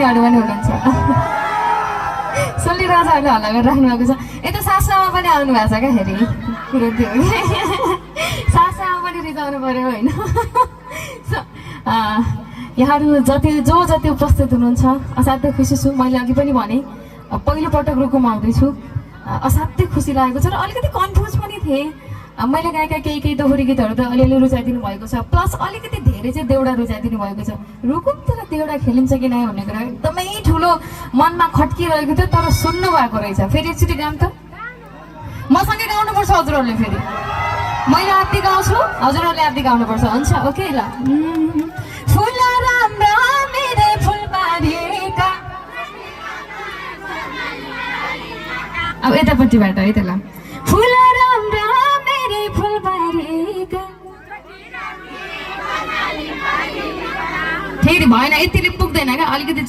दिदीहरू पनि हुनुहुन्छ सोली राजाहरूले हल्ला गरिराख्नु भएको छ यता सासुमा पनि आउनु भएको छ क्या फेरि कुरो त्यो सासुमा पनि रिजाउनु पर्यो होइन यहाँहरू जति उपस्थित हुनुहुन्छ असाध्यै खुसी छु मैले अघि पनि भने पहिलोपटक रुकुम आउँदैछु असाध्यै खुसी लागेको छ र अलिकति कन्फ्युज पनि थिएँ मैले गाएका केही दोहोरी गीतहरू त अलिअलि रुचाइदिनु भएको छ प्लस अलिकति धेरै चाहिँ देउडा रुचाइदिनु भएको छ रुकुमतिर देउडा खेलिन्छ कि नै भन्ने कुरा एकदमै ठुलो मनमा खट्किरहेको थियो तर सुन्नु भएको रहेछ फेरि एकचोटि गाउँ त मसँगै गाउनुपर्छ हजुरहरूले फेरि मैले आदि गाउँछु हजुरहरूले आदि गाउनुपर्छ हुन्छ ओके ल फुल राम्रा मेरै फुलबारीका अब यतापट्टिबाट है त ल फुल राम्रा मेरै फुलबारीका फेरि भएन यतिले पुग्दैन क्या अलिकति